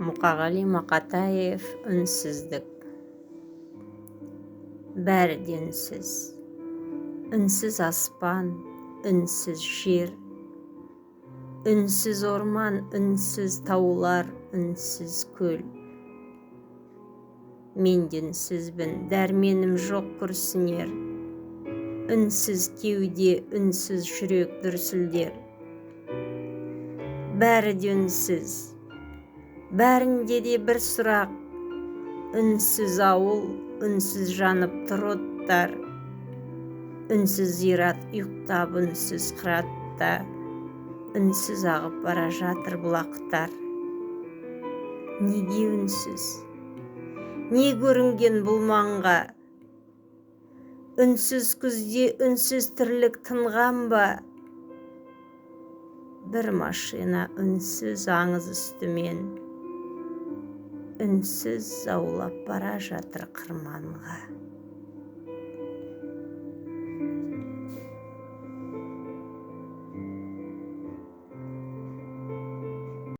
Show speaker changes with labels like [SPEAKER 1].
[SPEAKER 1] Мұқағали Мақатаев. Үнсіздік. Бәрі де үнсіз. Үнсіз аспан, үнсіз жер, үнсіз орман, үнсіз таулар, үнсіз көл. Мен де үнсізбін, дәрменім жоқ күрсінер. Үнсіз кеуде, үнсіз жүрек дүрсілдер. Бәрі де үнсіз. Бәрінде де бір сұрақ. Үнсіз ауыл, үнсіз жанып тұр оттар. Үнсіз зират ұйықтап, үнсіз қыратта. Үнсіз ағып бара жатыр бұлақтар. Неге үнсіз? Не көрінген бұл маңға? Үнсіз күзде үнсіз тірлік тынған ба? Бір машина үнсіз аңыз үстімен, үнсіз заулап бара жатыр қырманға.